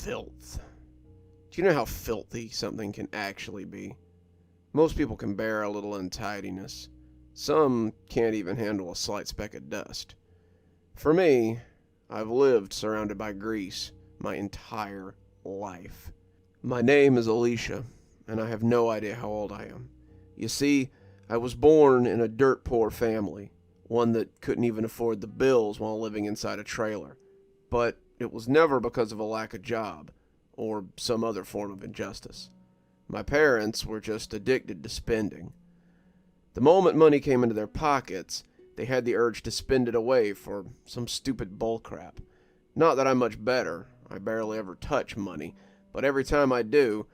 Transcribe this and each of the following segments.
filth. Do you know how filthy something can actually be? Most people can bear a little untidiness. Some can't even handle a slight speck of dust. For me, I've lived surrounded by grease my entire life. My name is Alicia, and I have no idea how old I am. You see, I was born in a dirt-poor family, one that couldn't even afford the bills while living inside a trailer. But it was never because of a lack of job, or some other form of injustice. My parents were just addicted to spending. The moment money came into their pockets, they had the urge to spend it away for some stupid bullcrap. Not that I'm much better, I barely ever touch money, but every time I do,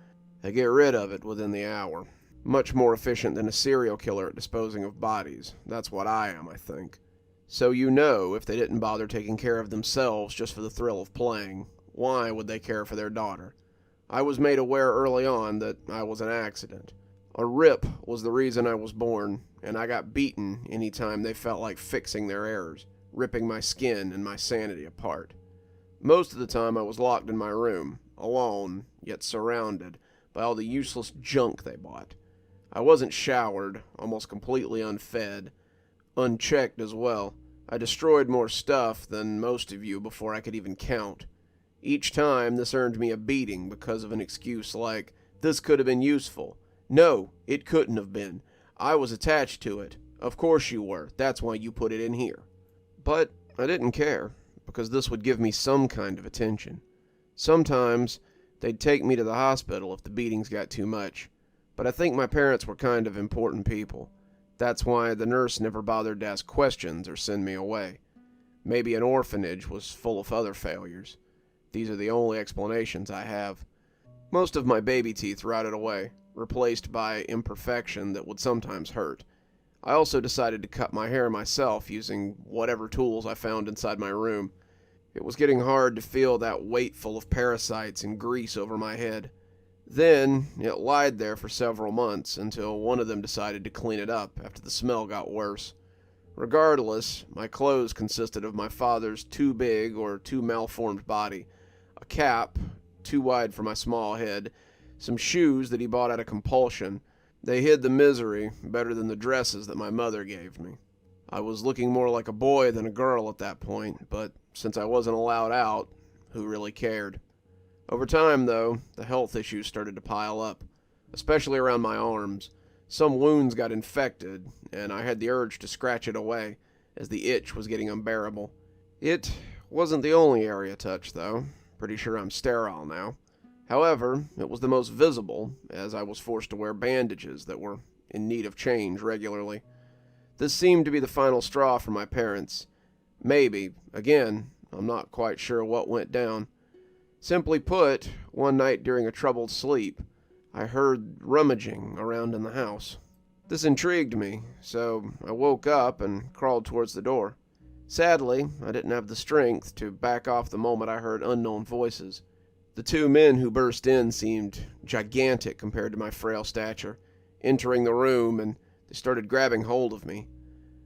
I get rid of it within the hour. Much more efficient than a serial killer at disposing of bodies. That's what I am, I think. So you know, if they didn't bother taking care of themselves just for the thrill of playing, why would they care for their daughter? I was made aware early on that I was an accident. A rip was the reason I was born, and I got beaten any time they felt like fixing their errors, ripping my skin and my sanity apart. Most of the time I was locked in my room, alone, yet surrounded by all the useless junk they bought. I wasn't showered, almost completely unfed, unchecked as well. I destroyed more stuff than most of you before I could even count. Each time, this earned me a beating because of an excuse like, "This could have been useful." No, it couldn't have been. I was attached to it. Of course you were. That's why you put it in here. But I didn't care, because this would give me some kind of attention. Sometimes, they'd take me to the hospital if the beatings got too much. But I think my parents were kind of important people. That's why the nurse never bothered to ask questions or send me away. Maybe an orphanage was full of other failures. These are the only explanations I have. Most of my baby teeth rotted away, replaced by imperfection that would sometimes hurt. I also decided to cut my hair myself using whatever tools I found inside my room. It was getting hard to feel that weight full of parasites and grease over my head. Then, it lied there for several months until one of them decided to clean it up after the smell got worse. Regardless, my clothes consisted of my father's too big or too malformed body, a cap, too wide for my small head, some shoes that he bought out of compulsion. They hid the misery better than the dresses that my mother gave me. I was looking more like a boy than a girl at that point, but since I wasn't allowed out, who really cared? Over time, though, the health issues started to pile up, especially around my arms. Some wounds got infected, and I had the urge to scratch it away, as the itch was getting unbearable. It wasn't the only area touched, though. Pretty sure I'm sterile now. However, it was the most visible, as I was forced to wear bandages that were in need of change regularly. This seemed to be the final straw for my parents. Maybe, again, I'm not quite sure what went down. Simply put, one night during a troubled sleep, I heard rummaging around in the house. This intrigued me, so I woke up and crawled towards the door. Sadly, I didn't have the strength to back off the moment I heard unknown voices. The two men who burst in seemed gigantic compared to my frail stature, entering the room, and they started grabbing hold of me.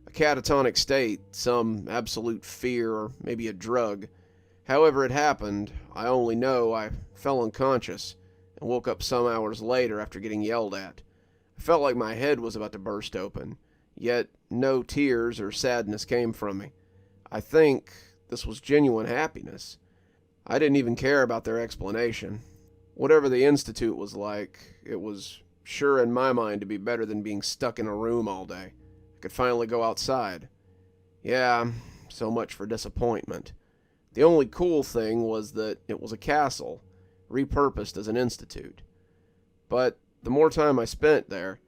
A catatonic state, some absolute fear, or maybe a drug. However it happened, I only know I fell unconscious and woke up some hours later after getting yelled at. I felt like my head was about to burst open, yet no tears or sadness came from me. I think this was genuine happiness. I didn't even care about their explanation. Whatever the institute was like, it was sure in my mind to be better than being stuck in a room all day. I could finally go outside. Yeah, so much for disappointment. The only cool thing was that it was a castle, repurposed as an institute. But the more time I spent there,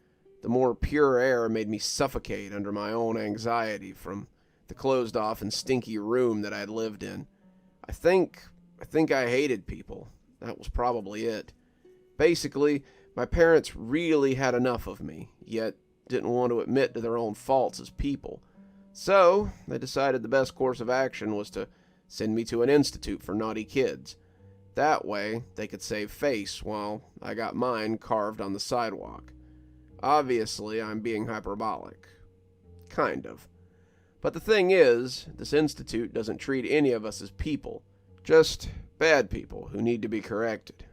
the more pure air made me suffocate under my own anxiety from the closed-off and stinky room that I had lived in. I think I hated people. That was probably it. Basically, my parents really had enough of me, yet didn't want to admit to their own faults as people. So, they decided the best course of action was to send me to an institute for naughty kids. That way, they could save face while I got mine carved on the sidewalk. Obviously, I'm being hyperbolic. Kind of. But the thing is, this institute doesn't treat any of us as people, just Bad people who need to be corrected.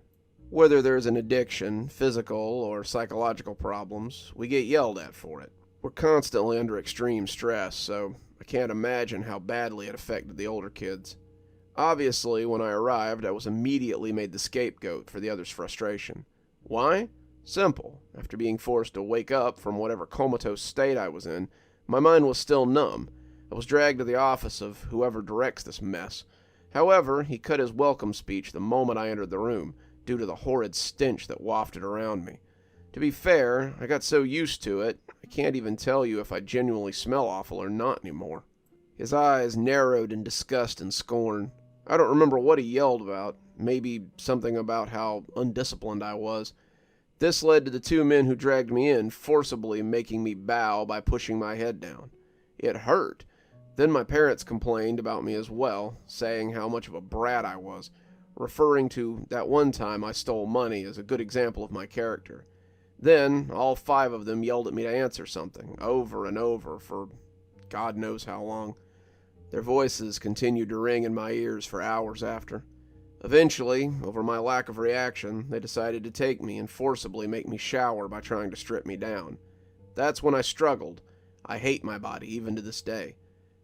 Whether there's an addiction, physical or psychological problems, we get yelled at for it. We're constantly under extreme stress, so I can't imagine how badly it affected the older kids. Obviously, when I arrived, I was immediately made the scapegoat for the others' frustration. Why? Simple. After being forced to wake up from whatever comatose state I was in, my mind was still numb. I was dragged to the office of whoever directs this mess. However, he cut his welcome speech the moment I entered the room, due to the horrid stench that wafted around me. To be fair, I got so used to it, I can't even tell you if I genuinely smell awful or not anymore. His eyes narrowed in disgust and scorn. I don't remember what he yelled about, maybe something about how undisciplined I was. This led to the two men who dragged me in forcibly making me bow by pushing my head down. It hurt. Then my parents complained about me as well, saying how much of a brat I was, referring to that one time I stole money as a good example of my character. Then, all 5 of them yelled at me to answer something, over and over, for God knows how long. Their voices continued to ring in my ears for hours after. Eventually, over my lack of reaction, they decided to take me and forcibly make me shower by trying to strip me down. That's when I struggled. I hate my body, even to this day.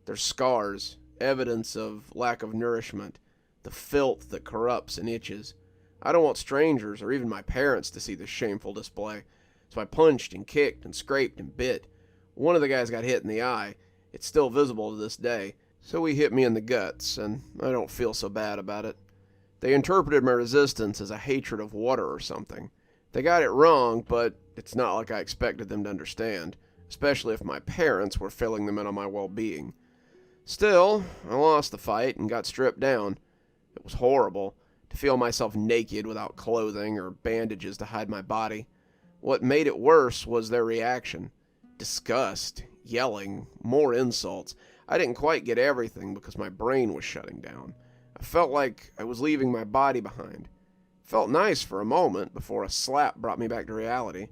There's scars, evidence of lack of nourishment, the filth that corrupts and itches. I don't want strangers or even my parents to see this shameful display, so I punched and kicked and scraped and bit. One of the guys got hit in the eye. It's still visible to this day, so he hit me in the guts, and I don't feel so bad about it. They interpreted my resistance as a hatred of water or something. They got it wrong, but it's not like I expected them to understand, especially if my parents were filling them in on my well-being. Still, I lost the fight and got stripped down. It was horrible to feel myself naked without clothing or bandages to hide my body. What made it worse was their reaction. Disgust, yelling, more insults. I didn't quite get everything because my brain was shutting down. I felt like I was leaving my body behind. It felt nice for a moment before a slap brought me back to reality.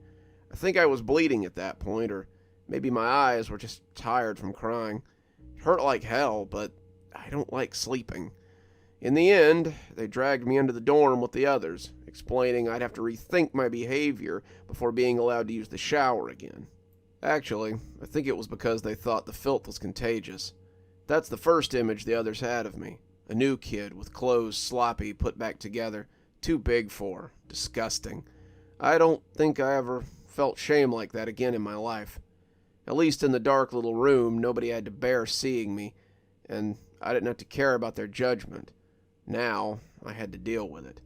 I think I was bleeding at that point, or maybe my eyes were just tired from crying. It hurt like hell, but I don't like sleeping. In the end, they dragged me into the dorm with the others, explaining I'd have to rethink my behavior before being allowed to use the shower again. Actually, I think it was because they thought the filth was contagious. That's the first image the others had of me. A new kid with clothes sloppy put back together, too big for, disgusting. I don't think I ever felt shame like that again in my life. At least in the dark little room, nobody had to bear seeing me, and I didn't have to care about their judgment. Now, I had to deal with it.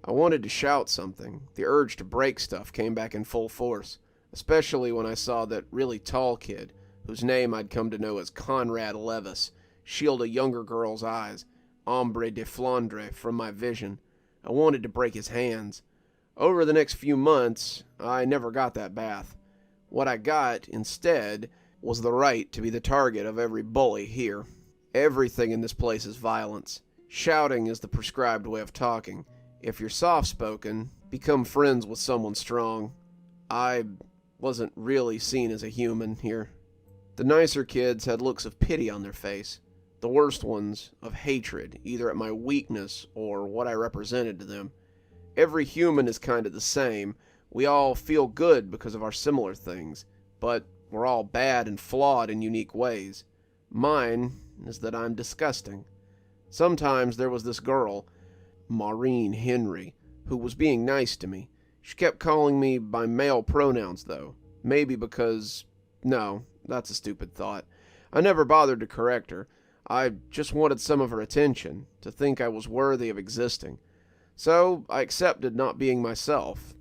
I wanted to shout something. The urge to break stuff came back in full force, especially when I saw that really tall kid, whose name I'd come to know as Conrad Levis, shield a younger girl's eyes, ombre de Flandre, from my vision. I wanted to break his hands. Over the next few months, I never got that bath. What I got, instead, was the right to be the target of every bully here. Everything in this place is violence. Shouting is the prescribed way of talking. If you're soft-spoken, become friends with someone strong. I wasn't really seen as a human here. The nicer kids had looks of pity on their face. The worst ones of hatred, either at my weakness or what I represented to them. Every human is kind of the same. We all feel good because of our similar things, but we're all bad and flawed in unique ways. Mine is that I'm disgusting. Sometimes there was this girl, Maureen Henry, who was being nice to me. She kept calling me by male pronouns, though. Maybe because... No, that's a stupid thought. I never bothered to correct her. I just wanted some of her attention, to think I was worthy of existing. So I accepted not being myself,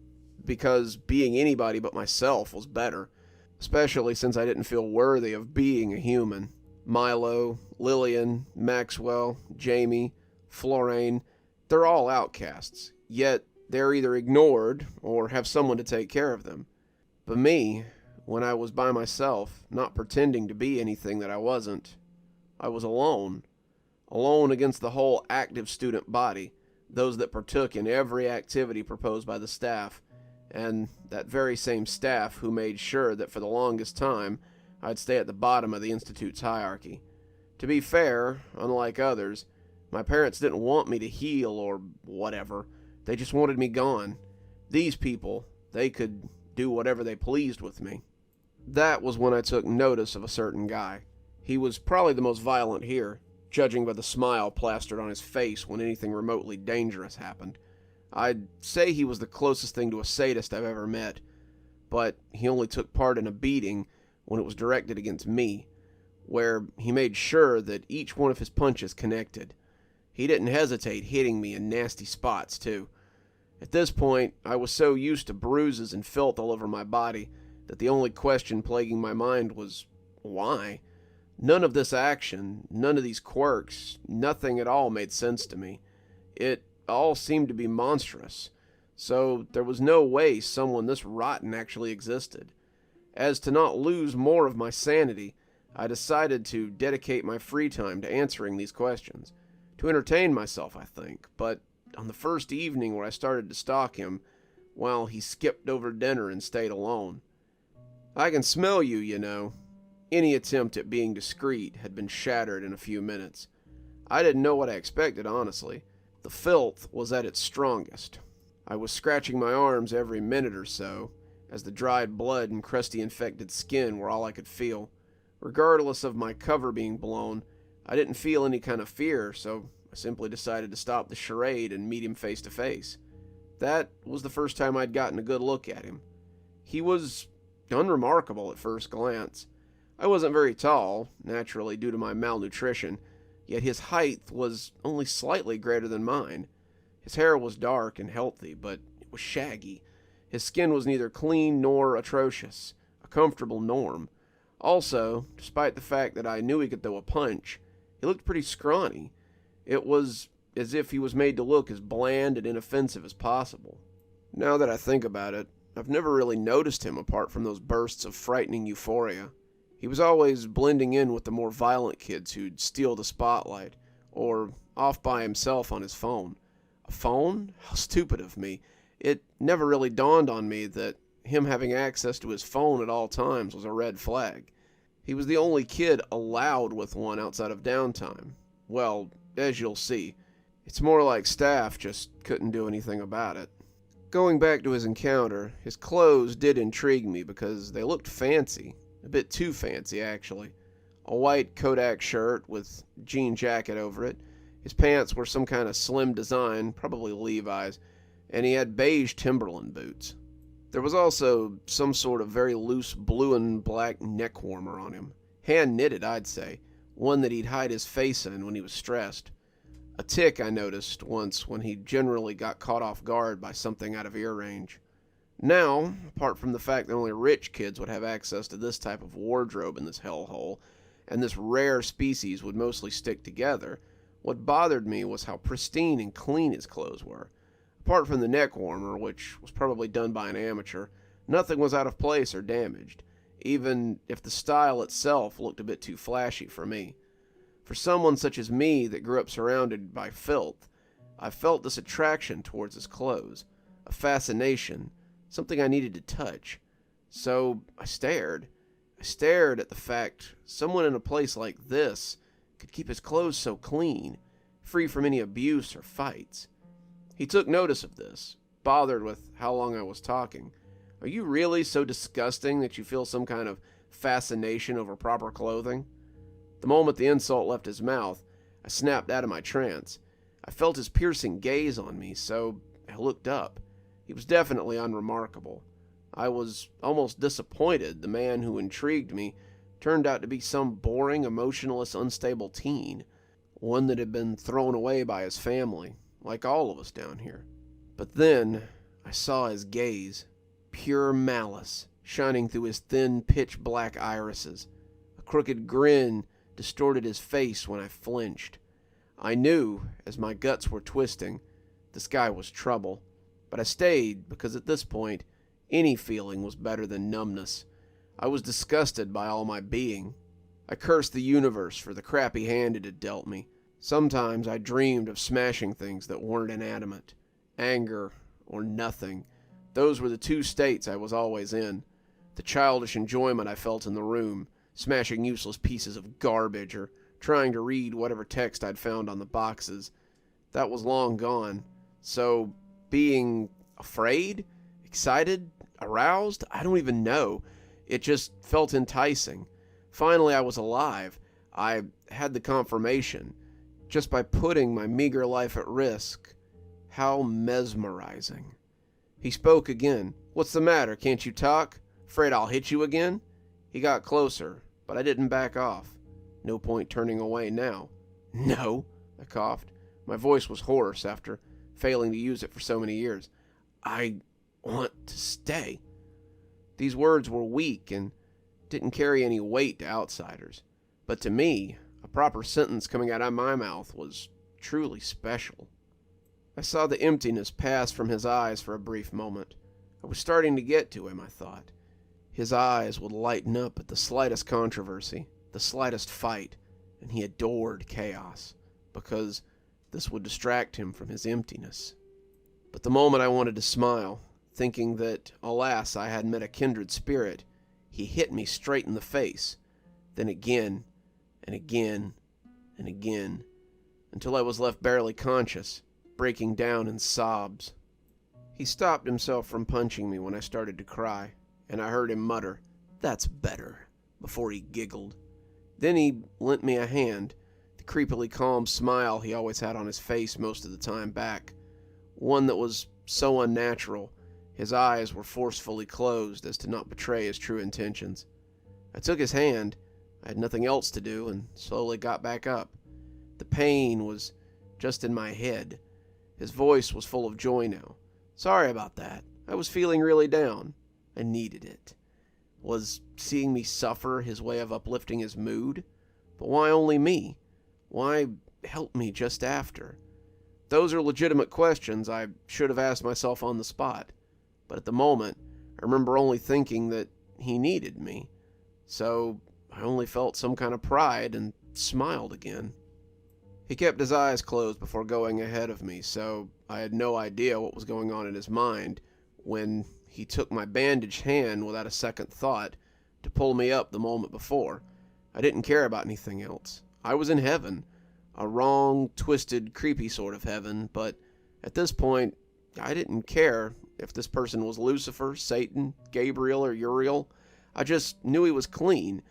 because being anybody but myself was better, especially since I didn't feel worthy of being a human. Milo, Lillian, Maxwell, Jamie, Florane, they're all outcasts, yet they're either ignored or have someone to take care of them. But me, when I was by myself, not pretending to be anything that I wasn't, I was alone. Alone against the whole active student body, those that partook in every activity proposed by the staff, and that very same staff who made sure that for the longest time I'd stay at the bottom of the Institute's hierarchy. To be fair, unlike others, My parents didn't want me to heal or whatever. They just wanted me gone. These people, they could do whatever they pleased with me. That was when I took notice of a certain guy. He was probably the most violent here, judging by the smile plastered on his face when anything remotely dangerous happened. I'd say he was the closest thing to a sadist I've ever met, but he only took part in a beating when it was directed against me, where he made sure that each one of his punches connected. He didn't hesitate hitting me in nasty spots, too. At this point, I was so used to bruises and filth all over my body that the only question plaguing my mind was, why? None of this action, none of these quirks, nothing at all made sense to me. It all seemed to be monstrous, so there was no way someone this rotten actually existed. As to not lose more of my sanity, I decided to dedicate my free time to answering these questions. To entertain myself, I think, but on the first evening where I started to stalk him, well, he skipped over dinner and stayed alone. I can smell you, you know. Any attempt at being discreet had been shattered in a few minutes. I didn't know what I expected, honestly. The filth was at its strongest. I was scratching my arms every minute or so, as the dried blood and crusty infected skin were all I could feel. Regardless of my cover being blown, I didn't feel any kind of fear, so I simply decided to stop the charade and meet him face to face. That was the first time I'd gotten a good look at him. He was unremarkable at first glance. I wasn't very tall, naturally due to my malnutrition, yet his height was only slightly greater than mine. His hair was dark and healthy, but it was shaggy. His skin was neither clean nor atrocious, a comfortable norm. Also, despite the fact that I knew he could throw a punch, he looked pretty scrawny. It was as if he was made to look as bland and inoffensive as possible. Now that I think about it, I've never really noticed him apart from those bursts of frightening euphoria. He was always blending in with the more violent kids who'd steal the spotlight, or off by himself on his phone. A phone? How stupid of me. It never really dawned on me that him having access to his phone at all times was a red flag. He was the only kid allowed with one outside of downtime. Well, as you'll see, it's more like staff just couldn't do anything about it. Going back to his encounter, his clothes did intrigue me because they looked fancy. A bit too fancy, actually. A white Kodak shirt with jean jacket over it. His pants were some kind of slim design, probably Levi's, and he had beige Timberland boots. There was also some sort of very loose blue and black neck warmer on him. Hand-knitted, I'd say. One that he'd hide his face in when he was stressed. A tick I noticed once when he generally got caught off guard by something out of ear range. Now, apart from the fact that only rich kids would have access to this type of wardrobe in this hellhole, and this rare species would mostly stick together, what bothered me was how pristine and clean his clothes were. Apart from the neck warmer, which was probably done by an amateur, nothing was out of place or damaged, even if the style itself looked a bit too flashy for me. For someone such as me that grew up surrounded by filth, I felt this attraction towards his clothes, a fascination, something I needed to touch. So I stared. I stared at the fact someone in a place like this could keep his clothes so clean, free from any abuse or fights. He took notice of this, bothered with how long I was talking. Are you really so disgusting that you feel some kind of fascination over proper clothing? The moment the insult left his mouth, I snapped out of my trance. I felt his piercing gaze on me, so I looked up. He was definitely unremarkable. I was almost disappointed the man who intrigued me turned out to be some boring, emotionless, unstable teen, one that had been thrown away by his family, like all of us down here. But then I saw his gaze, pure malice, shining through his thin, pitch-black irises. A crooked grin distorted his face when I flinched. I knew, as my guts were twisting, this guy was trouble, but I stayed because at this point, any feeling was better than numbness. I was disgusted by all my being. I cursed the universe for the crappy hand it had dealt me. Sometimes I dreamed of smashing things that weren't inanimate. Anger or nothing. Those were the two states I was always in. The childish enjoyment I felt in the room, smashing useless pieces of garbage or trying to read whatever text I'd found on the boxes. That was long gone. So, being afraid, excited, aroused, I don't even know. It just felt enticing. Finally, I was alive. I had the confirmation. Just by putting my meager life at risk. How mesmerizing. He spoke again. "What's the matter? Can't you talk? Afraid I'll hit you again?" He got closer, but I didn't back off. No point turning away now. "No," I coughed. My voice was hoarse after failing to use it for so many years. "I want to stay." These words were weak and didn't carry any weight to outsiders. But to me, a proper sentence coming out of my mouth was truly special. I saw the emptiness pass from his eyes for a brief moment. I was starting to get to him, I thought. His eyes would lighten up at the slightest controversy, the slightest fight, and he adored chaos, because this would distract him from his emptiness. But the moment I wanted to smile, thinking that, alas, I had met a kindred spirit, he hit me straight in the face, then again, and again, and again, until I was left barely conscious, breaking down in sobs. He stopped himself from punching me when I started to cry, and I heard him mutter, "That's better," before he giggled. Then he lent me a hand, the creepily calm smile he always had on his face most of the time back, one that was so unnatural, his eyes were forcefully closed as to not betray his true intentions. I took his hand, I had nothing else to do, and slowly got back up. The pain was just in my head. His voice was full of joy now. "Sorry about that. I was feeling really down. I needed it." Was seeing me suffer his way of uplifting his mood? But why only me? Why help me just after? Those are legitimate questions I should have asked myself on the spot. But at the moment, I remember only thinking that he needed me. So I only felt some kind of pride and smiled again. He kept his eyes closed before going ahead of me, so I had no idea what was going on in his mind when he took my bandaged hand without a second thought to pull me up the moment before. I didn't care about anything else. I was in heaven, a wrong, twisted, creepy sort of heaven, but at this point, I didn't care if this person was Lucifer, Satan, Gabriel, or Uriel. I just knew he was clean.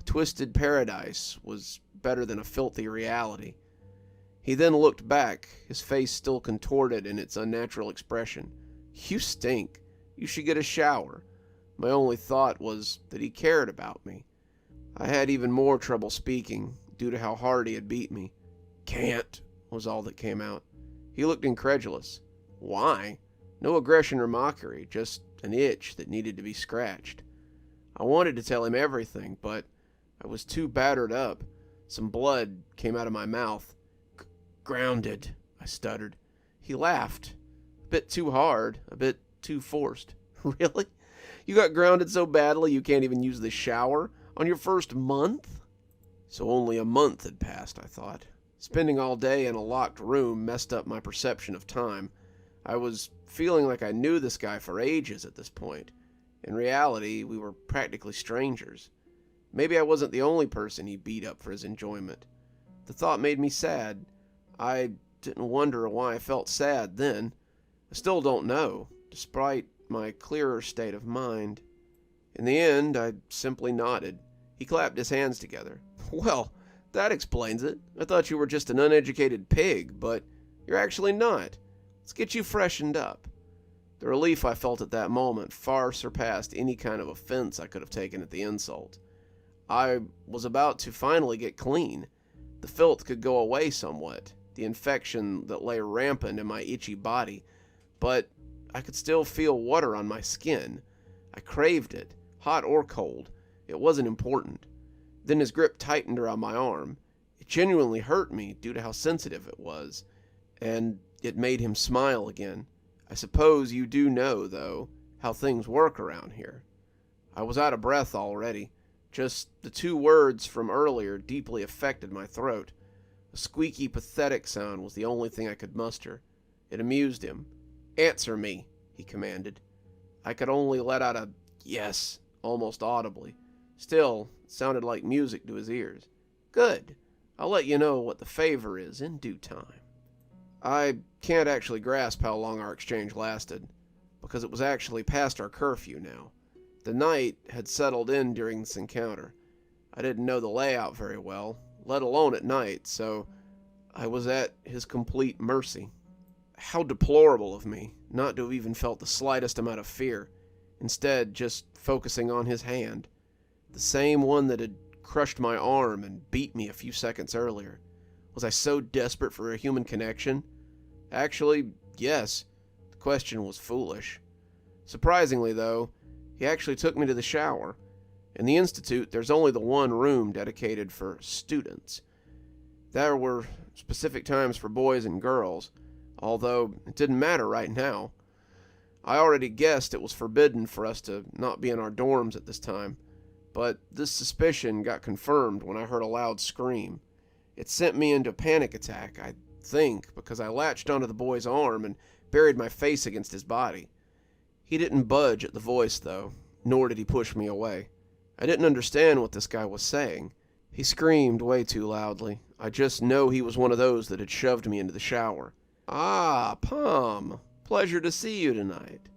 A twisted paradise was better than a filthy reality. He then looked back, his face still contorted in its unnatural expression. "You stink. You should get a shower." My only thought was that he cared about me. I had even more trouble speaking, due to how hard he had beat me. "Can't," was all that came out. He looked incredulous. Why? No aggression or mockery, just an itch that needed to be scratched. I wanted to tell him everything, but I was too battered up. Some blood came out of my mouth. "Grounded," I stuttered. He laughed. A bit too hard, a bit too forced. "Really? You got grounded so badly you can't even use the shower? On your first month?" So only a month had passed, I thought. Spending all day in a locked room messed up my perception of time. I was feeling like I knew this guy for ages at this point. In reality, we were practically strangers. Maybe I wasn't the only person he beat up for his enjoyment. The thought made me sad. I didn't wonder why I felt sad then. I still don't know, despite my clearer state of mind. In the end, I simply nodded. He clapped his hands together. "Well, that explains it. I thought you were just an uneducated pig, but you're actually not. Let's get you freshened up." The relief I felt at that moment far surpassed any kind of offense I could have taken at the insult. I was about to finally get clean. The filth could go away somewhat, the infection that lay rampant in my itchy body, but I could still feel water on my skin. I craved it, hot or cold. It wasn't important. Then his grip tightened around my arm. It genuinely hurt me due to how sensitive it was, and it made him smile again. "I suppose you do know, though, how things work around here." I was out of breath already. Just the two words from earlier deeply affected my throat. A squeaky, pathetic sound was the only thing I could muster. It amused him. "Answer me," he commanded. I could only let out a yes, almost audibly. Still, it sounded like music to his ears. "Good. I'll let you know what the favor is in due time. I can't actually grasp how long our exchange lasted, because it was actually past our curfew now. The night had settled in during this encounter. I didn't know the layout very well, let alone at night, so I was at his complete mercy. How deplorable of me not to have even felt the slightest amount of fear, instead just focusing on his hand, the same one that had crushed my arm and beat me a few seconds earlier. Was I so desperate for a human connection? Actually, yes. The question was foolish. Surprisingly, though, he actually took me to the shower. In the Institute, there's only the one room dedicated for students. There were specific times for boys and girls, although it didn't matter right now. I already guessed it was forbidden for us to not be in our dorms at this time, but this suspicion got confirmed when I heard a loud scream. It sent me into a panic attack, I think, because I latched onto the boy's arm and buried my face against his body. He didn't budge at the voice, though, nor did he push me away. I didn't understand what this guy was saying. He screamed way too loudly. I just know he was one of those that had shoved me into the shower. "Ah, Pom, pleasure to see you tonight."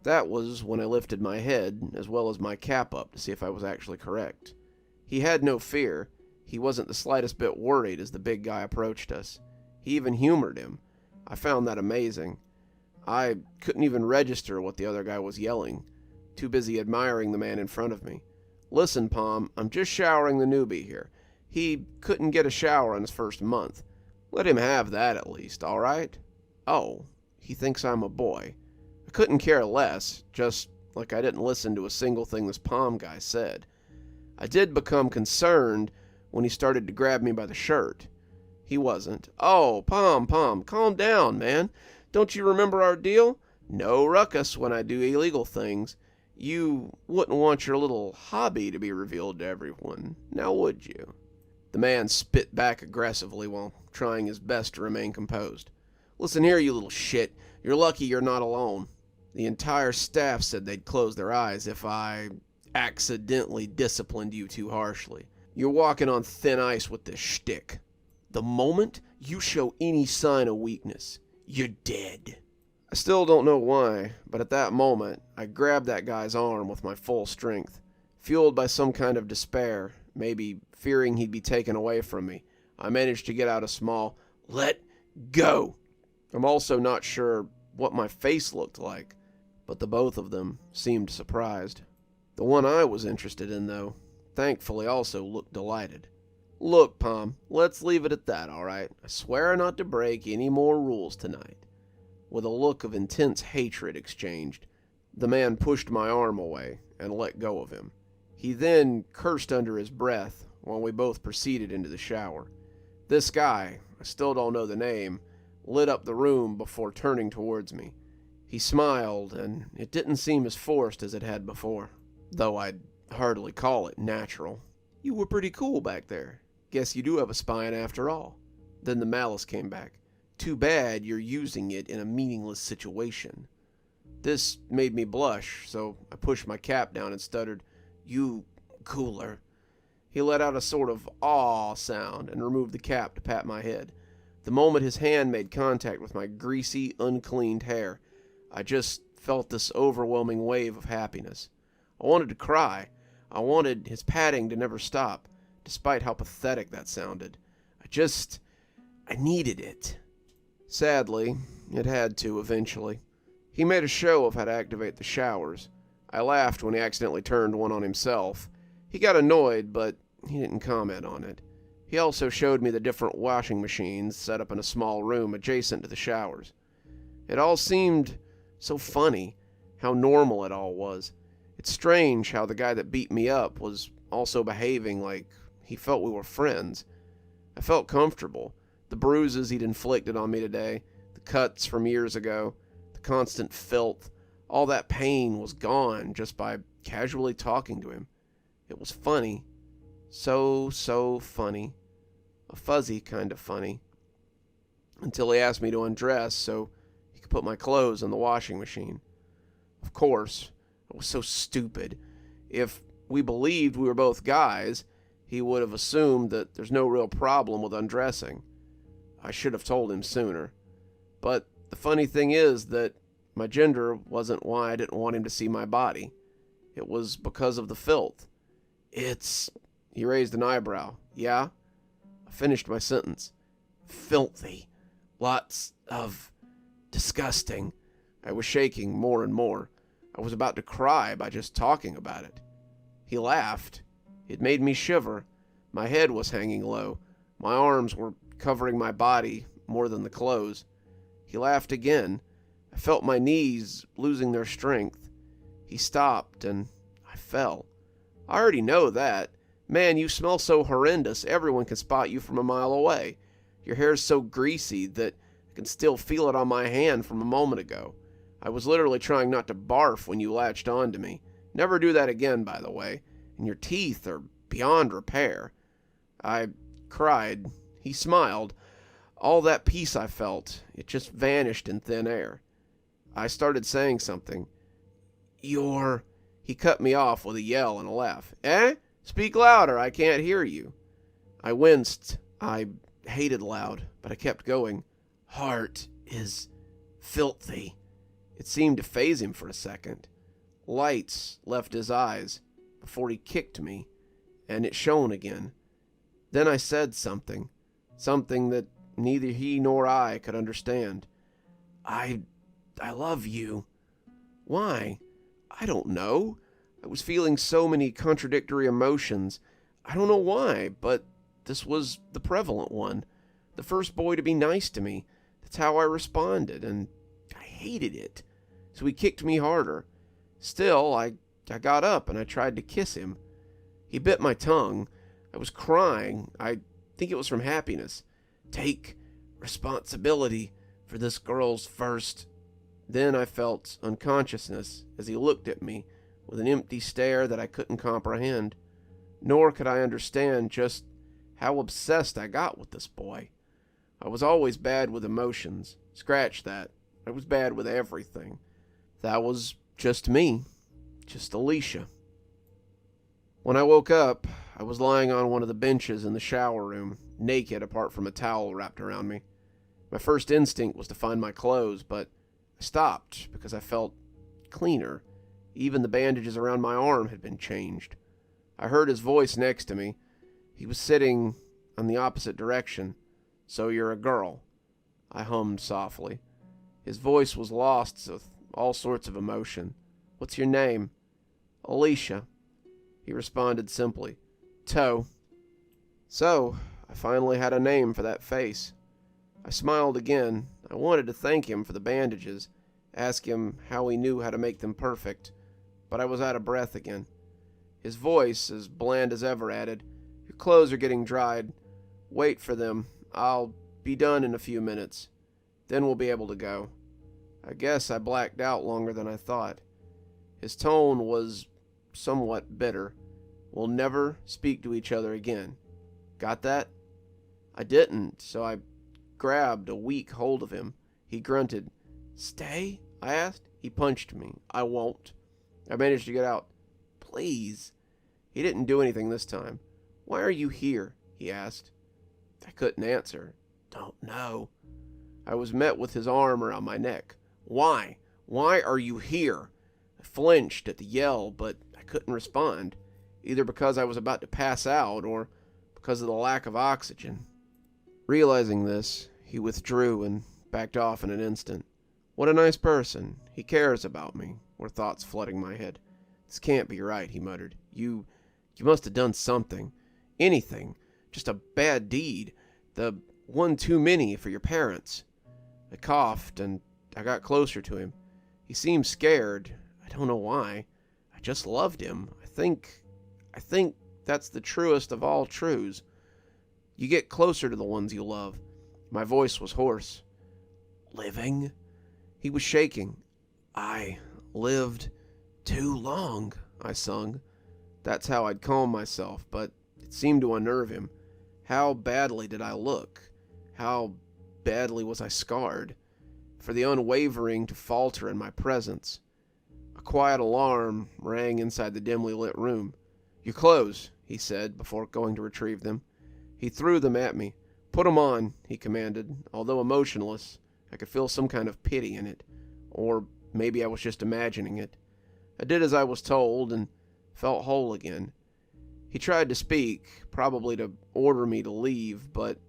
That was when I lifted my head, as well as my cap up, to see if I was actually correct. He had no fear. He wasn't the slightest bit worried as the big guy approached us. He even humored him. I found that amazing. I couldn't even register what the other guy was yelling, too busy admiring the man in front of me. "Listen, Pom, I'm just showering the newbie here. He couldn't get a shower in his first month. Let him have that at least, all right?" Oh, he thinks I'm a boy. I couldn't care less, just like I didn't listen to a single thing this Pom guy said. I did become concerned when he started to grab me by the shirt. He wasn't. "Oh, Pom, calm down, man. Don't you remember our deal? No ruckus when I do illegal things. You wouldn't want your little hobby to be revealed to everyone, now would you?" The man spit back aggressively while trying his best to remain composed. "Listen here, you little shit. You're lucky you're not alone. The entire staff said they'd close their eyes if I accidentally disciplined you too harshly. You're walking on thin ice with this shtick. The moment you show any sign of weakness, you're dead." I still don't know why, but at that moment, I grabbed that guy's arm with my full strength. Fueled by some kind of despair, maybe fearing he'd be taken away from me, I managed to get out a small, "Let go." I'm also not sure what my face looked like, but the both of them seemed surprised. The one I was interested in, though, thankfully also looked delighted. "Look, Pom, let's leave it at that, all right? I swear not to break any more rules tonight." With a look of intense hatred exchanged, the man pushed my arm away and let go of him. He then cursed under his breath while we both proceeded into the shower. This guy, I still don't know the name, lit up the room before turning towards me. He smiled, and it didn't seem as forced as it had before, though I'd hardly call it natural. "You were pretty cool back there. Guess you do have a spine after all." Then the malice came back. "Too bad you're using it in a meaningless situation." This made me blush, so I pushed my cap down and stuttered, "You cooler." He let out a sort of aw sound and removed the cap to pat my head. The moment his hand made contact with my greasy, uncleaned hair, I just felt this overwhelming wave of happiness. I wanted to cry. I wanted his patting to never stop, despite how pathetic that sounded. I needed it. Sadly, it had to eventually. He made a show of how to activate the showers. I laughed when he accidentally turned one on himself. He got annoyed, but he didn't comment on it. He also showed me the different washing machines set up in a small room adjacent to the showers. It all seemed so funny, how normal it all was. It's strange how the guy that beat me up was also behaving like he felt we were friends. I felt comfortable. The bruises he'd inflicted on me today, the cuts from years ago, the constant filth, all that pain was gone just by casually talking to him. It was funny. So funny. A fuzzy kind of funny. Until he asked me to undress so he could put my clothes in the washing machine. Of course, it was so stupid. If we believed we were both guys, he would have assumed that there's no real problem with undressing. I should have told him sooner. But the funny thing is that my gender wasn't why I didn't want him to see my body. It was because of the filth. It's... He raised an eyebrow. Yeah? I finished my sentence. Filthy. Lots of... disgusting. I was shaking more and more. I was about to cry by just talking about it. He laughed. It made me shiver. My head was hanging low. My arms were covering my body more than the clothes. He laughed again. I felt my knees losing their strength. He stopped, and I fell. I already know that. Man, you smell so horrendous, everyone can spot you from a mile away. Your hair's so greasy that I can still feel it on my hand from a moment ago. I was literally trying not to barf when you latched onto me. Never do that again, by the way. And your teeth are beyond repair. I cried. He smiled. All that peace I felt, it just vanished in thin air. I started saying something. You're... He cut me off with a yell and a laugh. Eh? Speak louder, I can't hear you. I winced. I hated loud, but I kept going. Heart is filthy. It seemed to faze him for a second. Lights left his eyes before he kicked me, and it shone again. Then I said something that neither he nor I could understand. I love you. Why? I don't know. I was feeling so many contradictory emotions. I don't know why, but this was the prevalent one. The first boy to be nice to me. That's how I responded, and I hated it. So he kicked me harder. Still, I got up and I tried to kiss him. He bit my tongue. I was crying. I think it was from happiness. Take responsibility for this girl's first... Then I felt unconsciousness as he looked at me with an empty stare that I couldn't comprehend. Nor could I understand just how obsessed I got with this boy. I was always bad with emotions. Scratch that. I was bad with everything. That was just me. Just Alicia. When I woke up, I was lying on one of the benches in the shower room, naked apart from a towel wrapped around me. My first instinct was to find my clothes, but I stopped because I felt cleaner. Even the bandages around my arm had been changed. I heard his voice next to me. He was sitting on the opposite direction. So you're a girl, I hummed softly. His voice was lost with all sorts of emotion. What's your name? Alicia. He responded simply. Toe. So, I finally had a name for that face. I smiled again. I wanted to thank him for the bandages, ask him how he knew how to make them perfect, but I was out of breath again. His voice, as bland as ever, added, Your clothes are getting dried. Wait for them. I'll be done in a few minutes. Then we'll be able to go. I guess I blacked out longer than I thought. His tone was somewhat bitter. We'll never speak to each other again. Got that? I didn't, so I grabbed a weak hold of him. He grunted. Stay? I asked. He punched me. I won't. I managed to get out. Please. He didn't do anything this time. Why are you here? He asked. I couldn't answer. Don't know. I was met with his arm around my neck. Why? Why are you here? I flinched at the yell, but I couldn't respond, either because I was about to pass out or because of the lack of oxygen. Realizing this, he withdrew and backed off in an instant. What a nice person. He cares about me, were thoughts flooding my head. This can't be right, he muttered. You must have done something. Anything. Just a bad deed. The one too many for your parents. I coughed, and I got closer to him. He seemed scared. I don't know why. I just loved him. I think that's the truest of all truths. You get closer to the ones you love. My voice was hoarse. Living? He was shaking. I lived too long, I sung. That's how I'd calm myself, but it seemed to unnerve him. How badly did I look? How badly was I scarred? For the unwavering to falter in my presence. A quiet alarm rang inside the dimly lit room. "Your clothes," he said, before going to retrieve them. He threw them at me. "Put 'em on," he commanded. Although emotionless, I could feel some kind of pity in it. Or maybe I was just imagining it. I did as I was told and felt whole again. He tried to speak, probably to order me to leave, but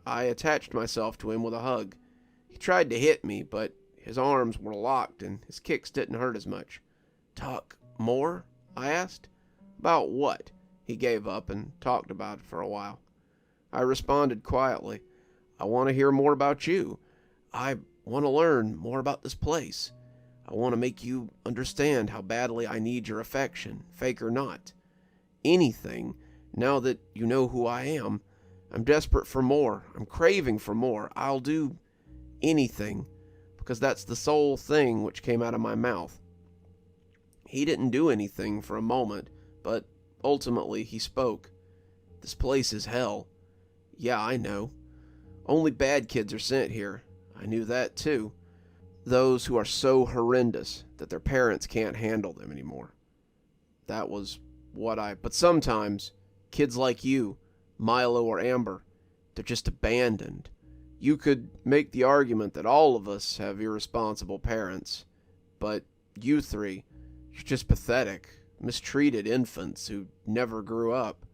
I attached myself to him with a hug. He tried to hit me, but his arms were locked and his kicks didn't hurt as much. "Talk more?" I asked. "About what?" He gave up and talked about it for a while. I responded quietly. "I want to hear more about you. I want to learn more about this place. I want to make you understand how badly I need your affection, fake or not. Anything, now that you know who I am. I'm desperate for more. I'm craving for more. I'll do anything, because that's the sole thing which came out of my mouth." He didn't do anything for a moment, but ultimately he spoke. "This place is hell." "Yeah, I know. Only bad kids are sent here. I knew that too. Those who are so horrendous that their parents can't handle them anymore." That was but sometimes, kids like you, Milo or Amber, they're just abandoned. You could make the argument that all of us have irresponsible parents, but you three, you're just pathetic, mistreated infants who never grew up.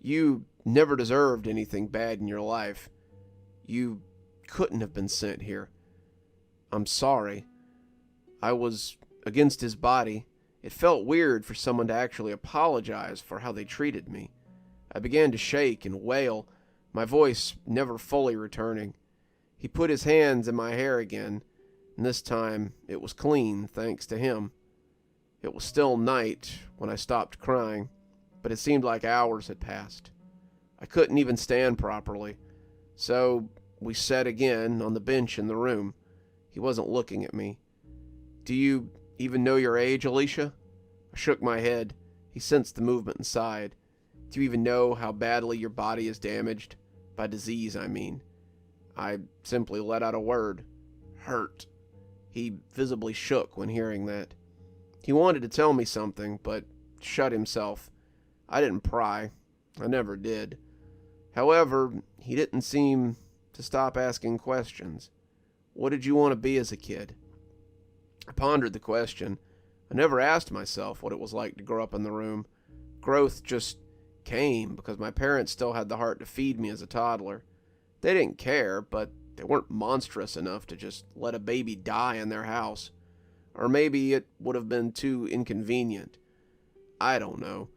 You never deserved anything bad in your life. You couldn't have been sent here. I'm sorry. I was against his body. It felt weird for someone to actually apologize for how they treated me. I began to shake and wail, my voice never fully returning. He put his hands in my hair again, and this time it was clean, thanks to him. It was still night when I stopped crying, but it seemed like hours had passed. I couldn't even stand properly, so we sat again on the bench in the room. He wasn't looking at me. "Do you even know your age, Alicia?" I shook my head. He sensed the movement and sighed. "Do you even know how badly your body is damaged? By disease, I mean." I simply let out a word. "Hurt." He visibly shook when hearing that. He wanted to tell me something, but shut himself. I didn't pry. I never did. However, he didn't seem to stop asking questions. "What did you want to be as a kid?" I pondered the question. I never asked myself what it was like to grow up in the room. Growth just came because my parents still had the heart to feed me as a toddler. They didn't care, but they weren't monstrous enough to just let a baby die in their house. Or maybe it would have been too inconvenient. I don't know.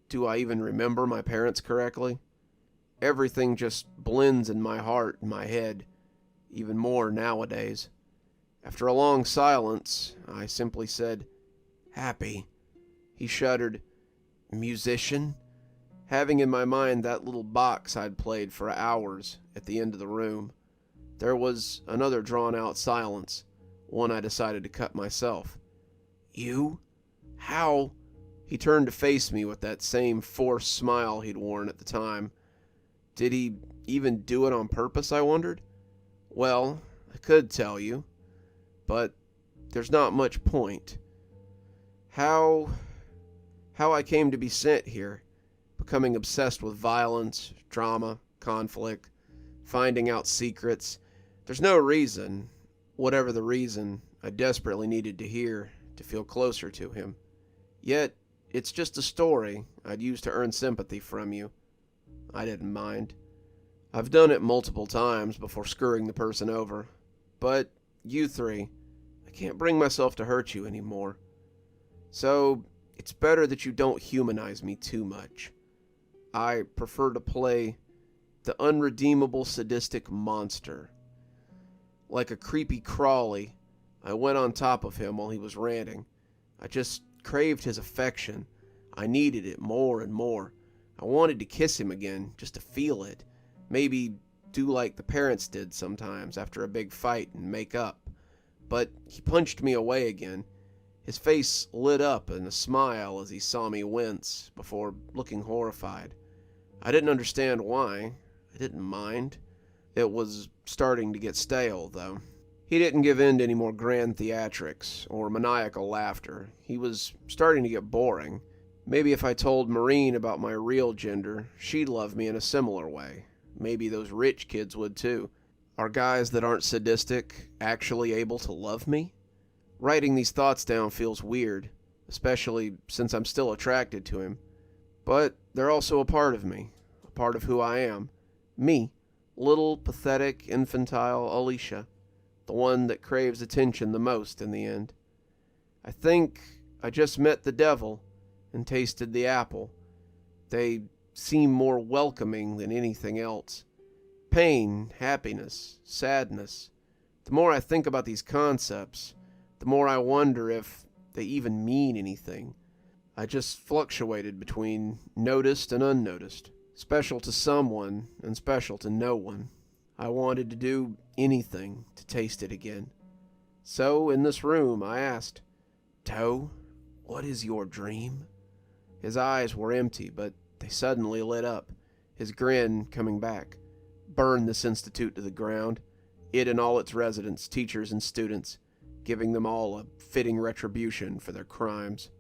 Do I even remember my parents correctly? Everything just blends in my heart and my head, even more nowadays. After a long silence, I simply said, "Happy." He shuddered. "Musician?" Having in my mind that little box I'd played for hours at the end of the room. There was another drawn-out silence, one I decided to cut myself. "You? How?" He turned to face me with that same forced smile he'd worn at the time. Did he even do it on purpose, I wondered? Well, I could tell you, but there's not much point. How I came to be sent here, becoming obsessed with violence, drama, conflict, finding out secrets. There's no reason, whatever the reason, I desperately needed to hear to feel closer to him. Yet, it's just a story I'd use to earn sympathy from you. I didn't mind. I've done it multiple times before screwing the person over. But you three, I can't bring myself to hurt you anymore. So, it's better that you don't humanize me too much. I prefer to play the unredeemable sadistic monster. Like a creepy crawly, I went on top of him while he was ranting. I just craved his affection. I needed it more and more. I wanted to kiss him again, just to feel it. Maybe do like the parents did sometimes after a big fight and make up. But he punched me away again. His face lit up in a smile as he saw me wince before looking horrified. I didn't understand why. I didn't mind. It was starting to get stale, though. He didn't give in to any more grand theatrics or maniacal laughter. He was starting to get boring. Maybe if I told Maureen about my real gender, she'd love me in a similar way. Maybe those rich kids would too. Are guys that aren't sadistic actually able to love me? Writing these thoughts down feels weird, especially since I'm still attracted to him. But they're also a part of me, a part of who I am. Me, little, pathetic, infantile Alicia, the one that craves attention the most in the end. I think I just met the devil and tasted the apple. They seem more welcoming than anything else. Pain, happiness, sadness. The more I think about these concepts, the more I wonder if they even mean anything. I just fluctuated between noticed and unnoticed, special to someone and special to no one. I wanted to do anything to taste it again. So, in this room, I asked, "Toe, what is your dream?" His eyes were empty, but they suddenly lit up, his grin coming back. Burn this institute to the ground, it and all its residents, teachers and students, giving them all a fitting retribution for their crimes.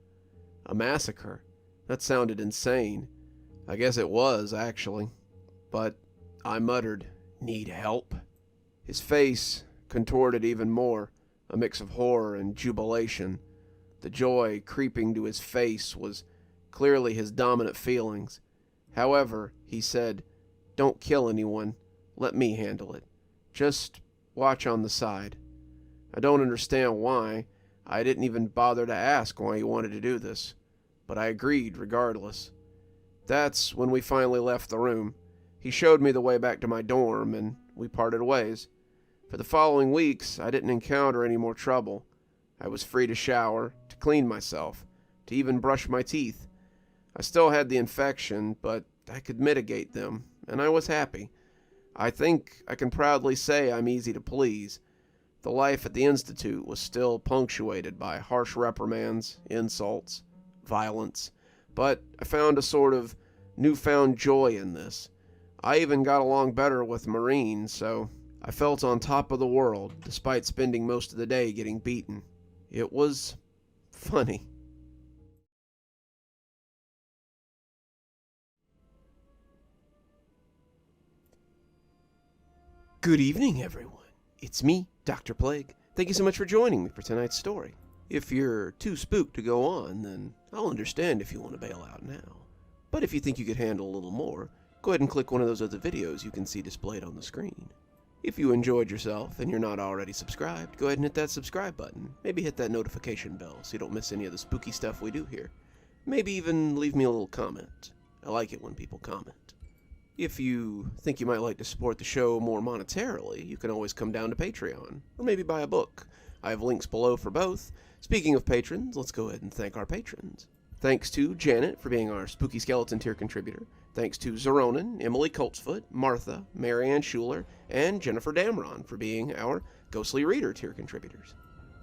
A massacre? That sounded insane. I guess it was, actually. But I muttered, "Need help?" His face contorted even more, a mix of horror and jubilation. The joy creeping to his face was clearly his dominant feelings. However, he said, "Don't kill anyone. Let me handle it. Just watch on the side." I don't understand why. I didn't even bother to ask why he wanted to do this, but I agreed regardless. That's when we finally left the room. He showed me the way back to my dorm, and we parted ways. For the following weeks, I didn't encounter any more trouble. I was free to shower, to clean myself, to even brush my teeth. I still had the infection, but I could mitigate them, and I was happy. I think I can proudly say I'm easy to please. The life at the Institute was still punctuated by harsh reprimands, insults, violence, but I found a sort of newfound joy in this. I even got along better with Maureen, so I felt on top of the world, despite spending most of the day getting beaten. It was funny. Good evening, everyone. It's me, Dr. Plague. Thank you so much for joining me for tonight's story. If you're too spooked to go on, then I'll understand if you want to bail out now. But if you think you could handle a little more, go ahead and click one of those other videos you can see displayed on the screen. If you enjoyed yourself and you're not already subscribed, go ahead and hit that subscribe button. Maybe hit that notification bell so you don't miss any of the spooky stuff we do here. Maybe even leave me a little comment. I like it when people comment. If you think you might like to support the show more monetarily, you can always come down to Patreon, or maybe buy a book. I have links below for both. Speaking of patrons, let's go ahead and thank our patrons. Thanks to Janet for being our Spooky Skeleton tier contributor. Thanks to Xaronana, Emily Coltsfoot, Martha, Marianne Schuler, and Jennifer Damron for being our Ghostly Reader tier contributors.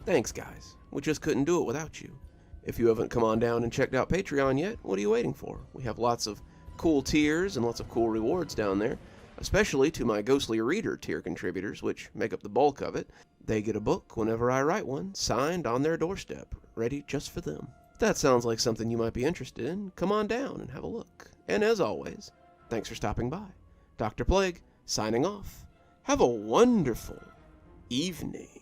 Thanks, guys. We just couldn't do it without you. If you haven't come on down and checked out Patreon yet, what are you waiting for? We have lots of cool tiers and lots of cool rewards down there, especially to my Ghostly Reader tier contributors, which make up the bulk of it. They get a book whenever I write one, signed on their doorstep, ready just for them. If that sounds like something you might be interested in, come on down and have a look. And as always, thanks for stopping by. Dr. Plague, signing off. Have a wonderful evening.